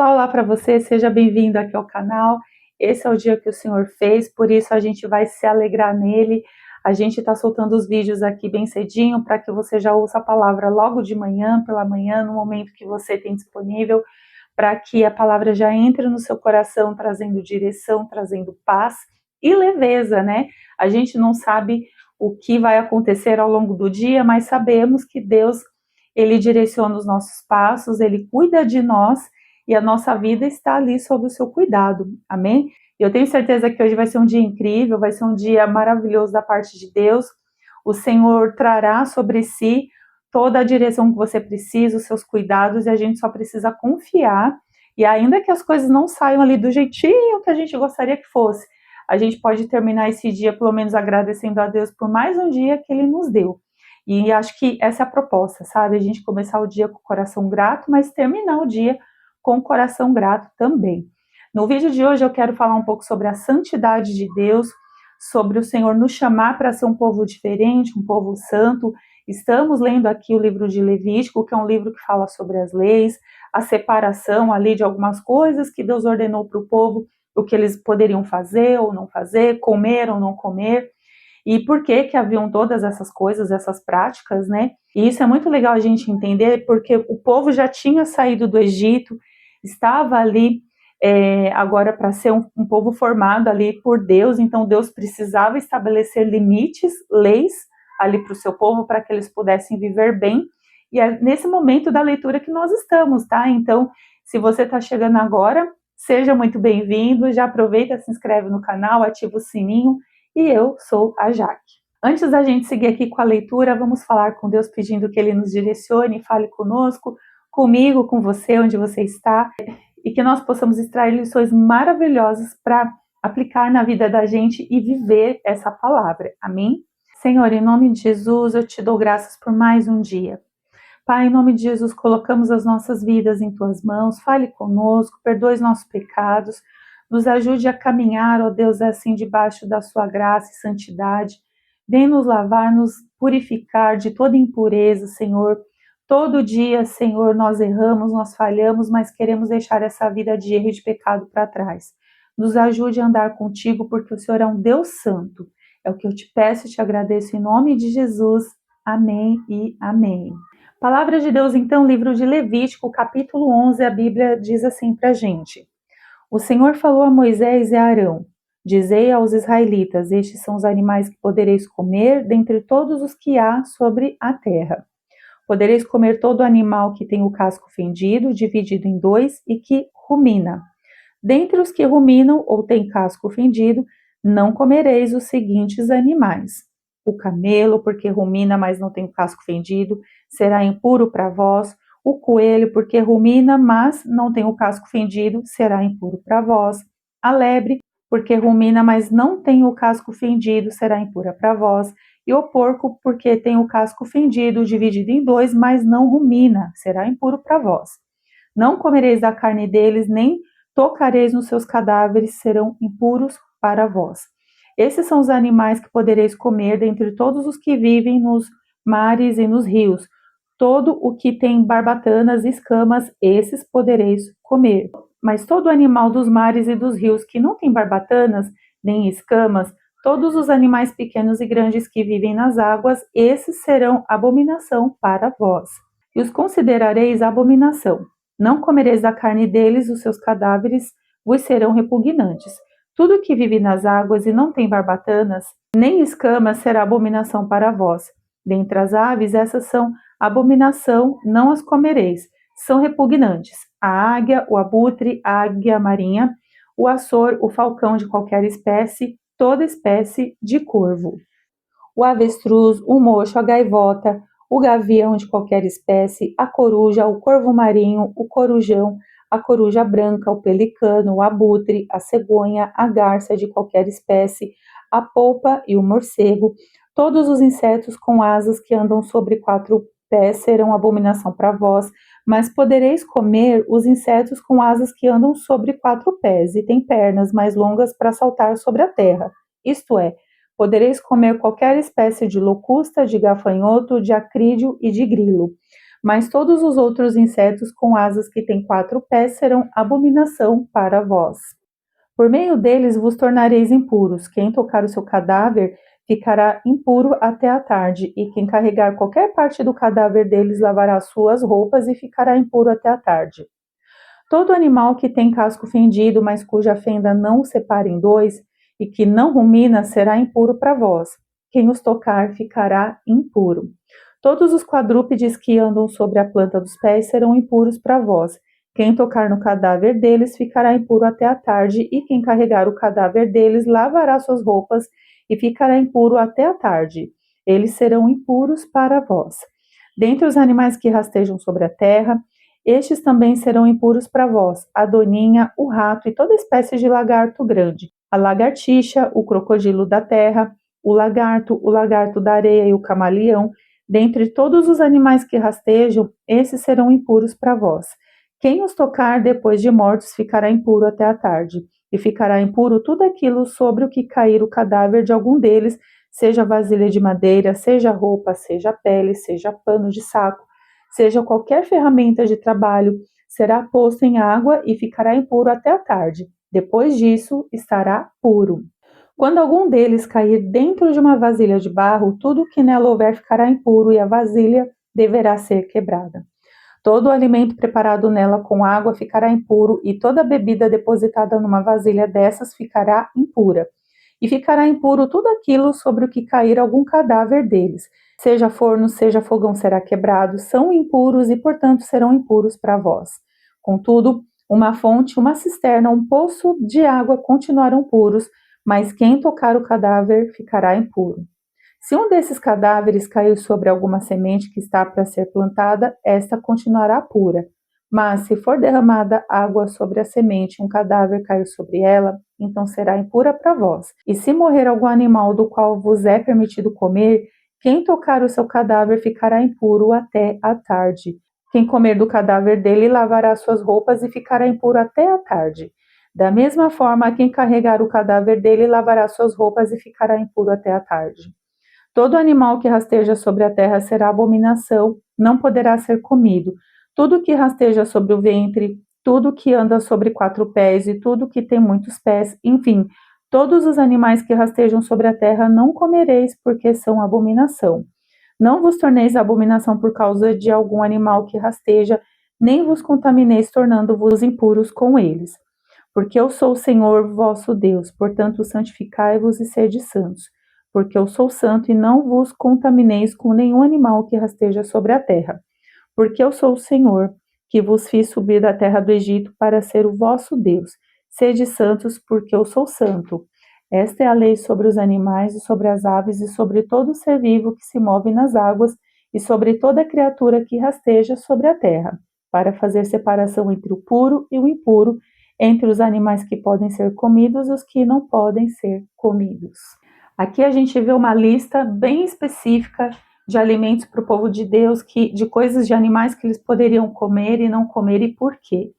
Olá para você, seja bem-vindo aqui ao canal. Esse é o dia que o Senhor fez, por isso a gente vai se alegrar nele. A gente está soltando os vídeos aqui bem cedinho para que você já ouça a palavra logo de manhã, pela manhã, no momento que você tem disponível, para que a palavra já entre no seu coração, trazendo direção, trazendo paz e leveza, né? A gente não sabe o que vai acontecer ao longo do dia, mas sabemos que Deus, Ele direciona os nossos passos, Ele cuida de nós, e a nossa vida está ali sob o seu cuidado, amém? Eu tenho certeza que hoje vai ser um dia incrível, vai ser um dia maravilhoso da parte de Deus. O Senhor trará sobre si toda a direção que você precisa, os seus cuidados, e a gente só precisa confiar. E ainda que as coisas não saiam ali do jeitinho que a gente gostaria que fosse, a gente pode terminar esse dia pelo menos agradecendo a Deus por mais um dia que Ele nos deu. E acho que essa é a proposta, sabe? A gente começar o dia com o coração grato, mas terminar o dia com o coração grato também. No vídeo de hoje eu quero falar um pouco sobre a santidade de Deus, sobre o Senhor nos chamar para ser um povo diferente, um povo santo. Estamos lendo aqui o livro de Levítico, que é um livro que fala sobre as leis, a separação ali de algumas coisas que Deus ordenou para o povo, o que eles poderiam fazer ou não fazer, comer ou não comer. E por que haviam todas essas coisas, essas práticas, né? E isso é muito legal a gente entender, porque o povo já tinha saído do Egito, estava ali agora para ser um povo formado ali por Deus, então Deus precisava estabelecer limites, leis ali para o seu povo, para que eles pudessem viver bem, e é nesse momento da leitura que nós estamos, tá? Então, se você está chegando agora, seja muito bem-vindo, já aproveita, se inscreve no canal, ativa o sininho, e eu sou a Jaque. Antes da gente seguir aqui com a leitura, vamos falar com Deus pedindo que Ele nos direcione, fale conosco, comigo, com você, onde você está, e que nós possamos extrair lições maravilhosas para aplicar na vida da gente e viver essa palavra. Amém? Senhor, em nome de Jesus, eu te dou graças por mais um dia. Pai, em nome de Jesus, colocamos as nossas vidas em Tuas mãos, fale conosco, perdoe os nossos pecados, nos ajude a caminhar, ó Deus, assim debaixo da Sua graça e santidade. Vem nos lavar, nos purificar de toda impureza, Senhor. Todo dia, Senhor, nós erramos, nós falhamos, mas queremos deixar essa vida de erro e de pecado para trás. Nos ajude a andar contigo, porque o Senhor é um Deus santo. É o que eu te peço e te agradeço em nome de Jesus. Amém e amém. Palavra de Deus, então, livro de Levítico, capítulo 11, a Bíblia diz assim para a gente. O Senhor falou a Moisés e a Arão, dizei aos israelitas, estes são os animais que podereis comer dentre todos os que há sobre a terra. Podereis comer todo animal que tem o casco fendido, dividido em dois, e que rumina. Dentre os que ruminam ou têm casco fendido, não comereis os seguintes animais. O camelo, porque rumina, mas não tem o casco fendido, será impuro para vós. O coelho, porque rumina, mas não tem o casco fendido, será impuro para vós. A lebre, porque rumina, mas não tem o casco fendido, será impura para vós. E o porco, porque tem o casco fendido, dividido em dois, mas não rumina, será impuro para vós. Não comereis da carne deles, nem tocareis nos seus cadáveres, serão impuros para vós. Esses são os animais que podereis comer dentre todos os que vivem nos mares e nos rios. Todo o que tem barbatanas e escamas, esses podereis comer. Mas todo animal dos mares e dos rios que não tem barbatanas nem escamas, todos os animais pequenos e grandes que vivem nas águas, esses serão abominação para vós. E os considerareis abominação. Não comereis da carne deles, os seus cadáveres vos serão repugnantes. Tudo que vive nas águas e não tem barbatanas, nem escamas, será abominação para vós. Dentre as aves, essas são abominação, não as comereis. São repugnantes. A águia, o abutre, a águia marinha, o açor, o falcão de qualquer espécie, toda espécie de corvo. O avestruz, o mocho, a gaivota, o gavião de qualquer espécie, a coruja, o corvo marinho, o corujão, a coruja branca, o pelicano, o abutre, a cegonha, a garça de qualquer espécie, a polpa e o morcego, todos os insetos com asas que andam sobre 4 pés serão abominação para vós, mas podereis comer os insetos com asas que andam sobre 4 pés e têm pernas mais longas para saltar sobre a terra, isto é, podereis comer qualquer espécie de locusta, de gafanhoto, de acrídeo e de grilo. Mas todos os outros insetos com asas que têm 4 pés serão abominação para vós. Por meio deles vos tornareis impuros. Quem tocar o seu cadáver ficará impuro até a tarde, e quem carregar qualquer parte do cadáver deles lavará suas roupas e ficará impuro até a tarde. Todo animal que tem casco fendido, mas cuja fenda não o separa em dois, e que não rumina, será impuro para vós. Quem os tocar ficará impuro. Todos os quadrúpedes que andam sobre a planta dos pés serão impuros para vós. Quem tocar no cadáver deles ficará impuro até a tarde, e quem carregar o cadáver deles lavará suas roupas e ficará impuro até a tarde. Eles serão impuros para vós. Dentre os animais que rastejam sobre a terra, estes também serão impuros para vós: a doninha, o rato e toda espécie de lagarto grande, a lagartixa, o crocodilo da terra, o lagarto da areia e o camaleão. Dentre todos os animais que rastejam, esses serão impuros para vós. Quem os tocar depois de mortos ficará impuro até a tarde, e ficará impuro tudo aquilo sobre o que cair o cadáver de algum deles, seja vasilha de madeira, seja roupa, seja pele, seja pano de saco, seja qualquer ferramenta de trabalho, será posto em água e ficará impuro até a tarde. Depois disso, estará puro. Quando algum deles cair dentro de uma vasilha de barro, tudo o que nela houver ficará impuro e a vasilha deverá ser quebrada. Todo o alimento preparado nela com água ficará impuro, e toda bebida depositada numa vasilha dessas ficará impura. E ficará impuro tudo aquilo sobre o que cair algum cadáver deles. Seja forno, seja fogão será quebrado, são impuros e, portanto, serão impuros para vós. Contudo, uma fonte, uma cisterna, um poço de água continuarão puros, mas quem tocar o cadáver ficará impuro. Se um desses cadáveres cair sobre alguma semente que está para ser plantada, esta continuará pura. Mas se for derramada água sobre a semente e um cadáver cair sobre ela, então será impura para vós. E se morrer algum animal do qual vos é permitido comer, quem tocar o seu cadáver ficará impuro até a tarde. Quem comer do cadáver dele lavará suas roupas e ficará impuro até a tarde. Da mesma forma, quem carregar o cadáver dele lavará suas roupas e ficará impuro até a tarde. Todo animal que rasteja sobre a terra será abominação, não poderá ser comido. Tudo que rasteja sobre o ventre, tudo que anda sobre 4 pés e tudo que tem muitos pés, enfim, todos os animais que rastejam sobre a terra não comereis, porque são abominação. Não vos torneis abominação por causa de algum animal que rasteja, nem vos contamineis tornando-vos impuros com eles. Porque eu sou o Senhor vosso Deus, portanto santificai-vos e sede santos, porque eu sou santo e não vos contamineis com nenhum animal que rasteja sobre a terra. Porque eu sou o Senhor, que vos fiz subir da terra do Egito para ser o vosso Deus. Sede santos, porque eu sou santo. Esta é a lei sobre os animais e sobre as aves e sobre todo ser vivo que se move nas águas e sobre toda criatura que rasteja sobre a terra, para fazer separação entre o puro e o impuro, entre os animais que podem ser comidos e os que não podem ser comidos. Aqui a gente vê uma lista bem específica de alimentos para o povo de Deus, de coisas de animais que eles poderiam comer e não comer e por quê.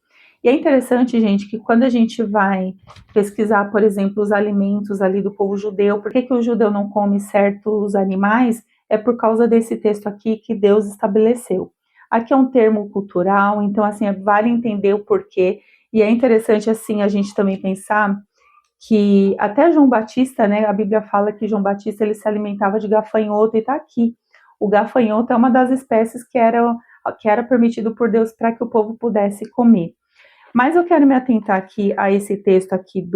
E é interessante, gente, que quando a gente vai pesquisar, por exemplo, os alimentos ali do povo judeu, por que o judeu não come certos animais, é por causa desse texto aqui que Deus estabeleceu. Aqui é um termo cultural, então assim, vale entender o porquê, e é interessante assim a gente também pensar que até João Batista, né, a Bíblia fala que João Batista ele se alimentava de gafanhoto, e está aqui. O gafanhoto é uma das espécies que era permitido por Deus para que o povo pudesse comer. Mas eu quero me atentar aqui a esse texto aqui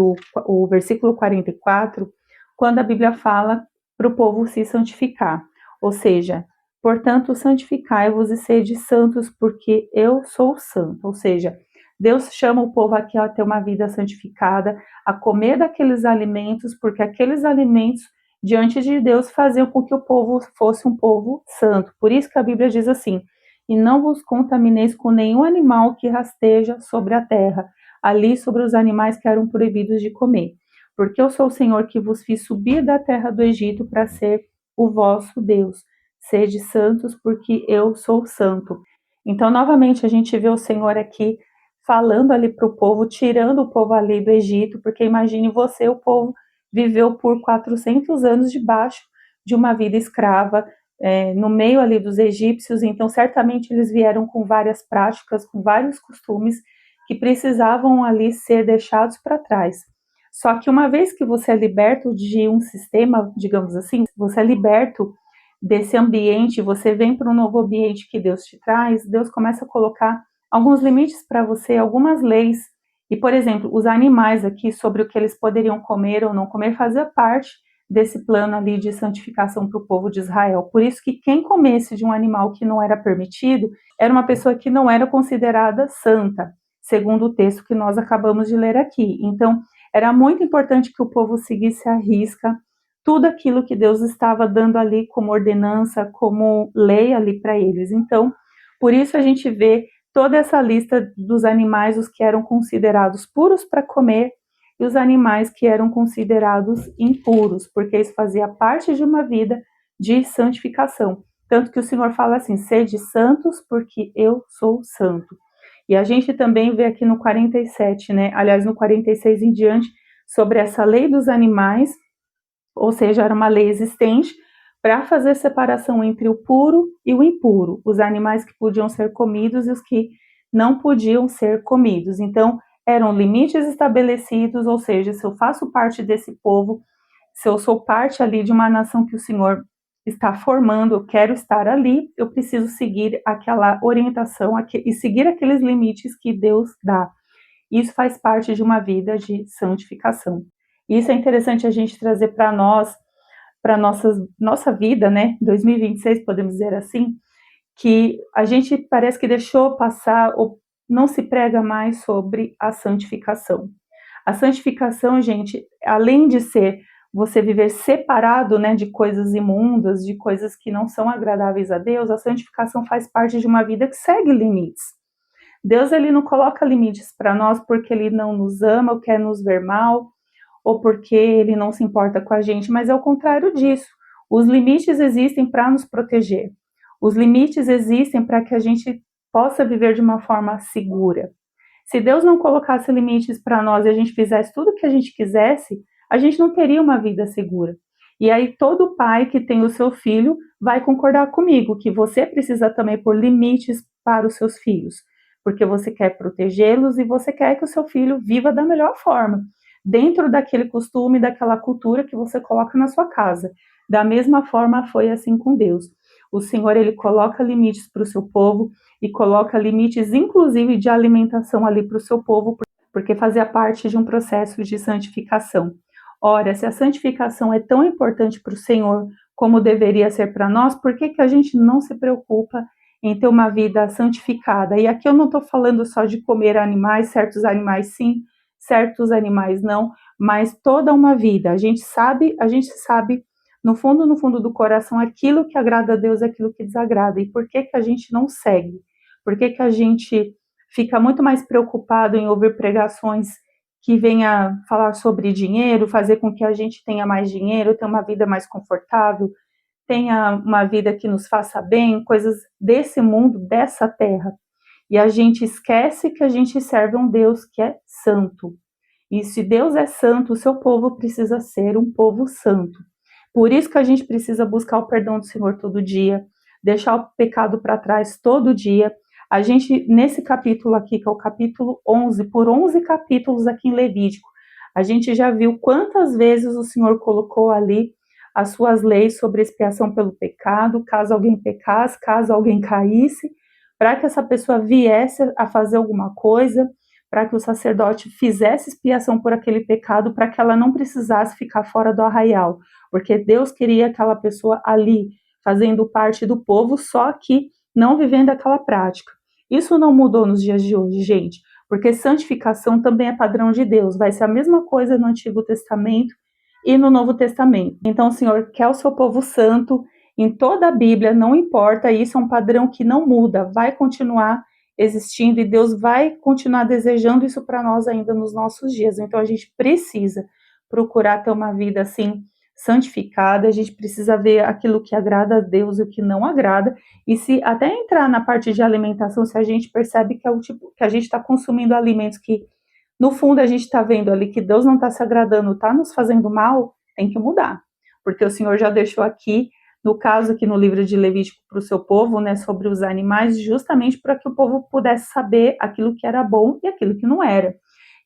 o versículo 44, quando a Bíblia fala para o povo se santificar. Ou seja, portanto, santificai-vos e sede santos, porque eu sou santo. Ou seja, Deus chama o povo aqui a ter uma vida santificada, a comer daqueles alimentos, porque aqueles alimentos diante de Deus faziam com que o povo fosse um povo santo. Por isso que a Bíblia diz assim: e não vos contamineis com nenhum animal que rasteja sobre a terra, ali sobre os animais que eram proibidos de comer. Porque eu sou o Senhor que vos fiz subir da terra do Egito para ser o vosso Deus. Sede santos, porque eu sou santo. Então, novamente, a gente vê o Senhor aqui falando ali para o povo, tirando o povo ali do Egito, porque imagine você, o povo viveu por 400 anos debaixo de uma vida escrava, no meio ali dos egípcios, então certamente eles vieram com várias práticas, com vários costumes que precisavam ali ser deixados para trás. Só que uma vez que você é liberto de um sistema, digamos assim, você é liberto desse ambiente, você vem para um novo ambiente que Deus te traz, Deus começa a colocar alguns limites para você, algumas leis. E, por exemplo, os animais aqui, sobre o que eles poderiam comer ou não comer, fazia parte desse plano ali de santificação para o povo de Israel. Por isso que quem comesse de um animal que não era permitido, era uma pessoa que não era considerada santa, segundo o texto que nós acabamos de ler aqui. Então, era muito importante que o povo seguisse à risca tudo aquilo que Deus estava dando ali como ordenança, como lei ali para eles. Então, por isso a gente vê toda essa lista dos animais, os que eram considerados puros para comer, e os animais que eram considerados impuros, porque isso fazia parte de uma vida de santificação. Tanto que o Senhor fala assim: sede santos, porque eu sou santo. E a gente também vê aqui no 47, né? Aliás, no 46 em diante, sobre essa lei dos animais, ou seja, era uma lei existente para fazer separação entre o puro e o impuro, os animais que podiam ser comidos e os que não podiam ser comidos. Então, eram limites estabelecidos, ou seja, se eu faço parte desse povo, se eu sou parte ali de uma nação que o Senhor está formando, eu quero estar ali, eu preciso seguir aquela orientação e seguir aqueles limites que Deus dá. Isso faz parte de uma vida de santificação. Isso é interessante a gente trazer para nós, para nossa vida, né? 2026, podemos dizer assim, que a gente parece que deixou passar ou não se prega mais sobre a santificação. A santificação, gente, além de ser você viver separado, né, de coisas imundas, de coisas que não são agradáveis a Deus, a santificação faz parte de uma vida que segue limites. Deus, ele não coloca limites para nós porque ele não nos ama ou quer nos ver mal, ou porque ele não se importa com a gente, mas é o contrário disso. Os limites existem para nos proteger. Os limites existem para que a gente possa viver de uma forma segura. Se Deus não colocasse limites para nós e a gente fizesse tudo o que a gente quisesse, a gente não teria uma vida segura. E aí todo pai que tem o seu filho vai concordar comigo que você precisa também pôr limites para os seus filhos, porque você quer protegê-los e você quer que o seu filho viva da melhor forma, dentro daquele costume, daquela cultura que você coloca na sua casa. Da mesma forma foi assim com Deus. O Senhor, ele coloca limites para o seu povo e coloca limites, inclusive, de alimentação ali para o seu povo, porque fazia parte de um processo de santificação. Ora, se a santificação é tão importante para o Senhor como deveria ser para nós, por que a gente não se preocupa em ter uma vida santificada? E aqui eu não estou falando só de comer animais, certos animais sim, certos animais não, mas toda uma vida. A gente sabe no fundo do coração, aquilo que agrada a Deus é aquilo que desagrada. E por que a gente não segue? Por que a gente fica muito mais preocupado em ouvir pregações que venha falar sobre dinheiro, fazer com que a gente tenha mais dinheiro, tenha uma vida mais confortável, tenha uma vida que nos faça bem, coisas desse mundo, dessa terra. E a gente esquece que a gente serve um Deus que é santo. E se Deus é santo, o seu povo precisa ser um povo santo. Por isso que a gente precisa buscar o perdão do Senhor todo dia, deixar o pecado para trás todo dia. A gente, nesse capítulo aqui, que é o capítulo 11, por 11 capítulos aqui em Levítico, a gente já viu quantas vezes o Senhor colocou ali as suas leis sobre expiação pelo pecado, caso alguém pecasse, caso alguém caísse, para que essa pessoa viesse a fazer alguma coisa, para que o sacerdote fizesse expiação por aquele pecado, para que ela não precisasse ficar fora do arraial, porque Deus queria aquela pessoa ali, fazendo parte do povo, só que não vivendo aquela prática. Isso não mudou nos dias de hoje, gente, porque santificação também é padrão de Deus, vai ser a mesma coisa no Antigo Testamento e no Novo Testamento. Então, o Senhor quer o seu povo santo em toda a Bíblia, não importa, isso é um padrão que não muda, vai continuar existindo e Deus vai continuar desejando isso para nós ainda nos nossos dias. Então, a gente precisa procurar ter uma vida assim santificada, a gente precisa ver aquilo que agrada a Deus e o que não agrada, e se até entrar na parte de alimentação, se a gente percebe que é o tipo que a gente está consumindo alimentos que no fundo a gente está vendo ali que Deus não está se agradando, está nos fazendo mal, tem que mudar, porque o Senhor já deixou aqui no caso aqui no livro de Levítico para o seu povo, né, sobre os animais, justamente para que o povo pudesse saber aquilo que era bom e aquilo que não era.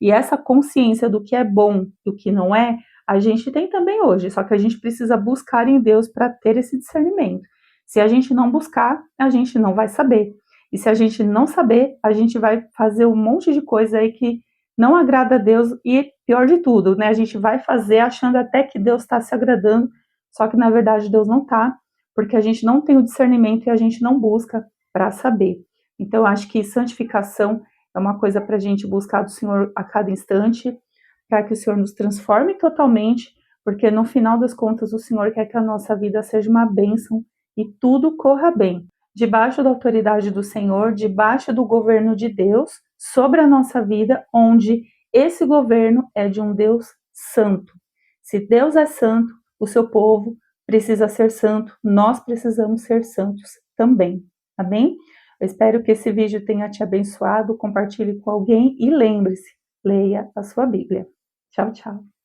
E essa consciência do que é bom e o que não é, a gente tem também hoje, só que a gente precisa buscar em Deus para ter esse discernimento. Se a gente não buscar, a gente não vai saber. E se a gente não saber, a gente vai fazer um monte de coisa aí que não agrada a Deus e, pior de tudo, né, a gente vai fazer achando até que Deus está se agradando, só que na verdade Deus não está, porque a gente não tem o discernimento e a gente não busca para saber. Então, eu acho que santificação é uma coisa para a gente buscar do Senhor a cada instante, para que o Senhor nos transforme totalmente, porque no final das contas o Senhor quer que a nossa vida seja uma bênção e tudo corra bem. Debaixo da autoridade do Senhor, debaixo do governo de Deus, sobre a nossa vida, onde esse governo é de um Deus santo. Se Deus é santo, o seu povo precisa ser santo, nós precisamos ser santos também. Amém? Eu espero que esse vídeo tenha te abençoado, compartilhe com alguém e lembre-se, leia a sua Bíblia. Tchau, tchau.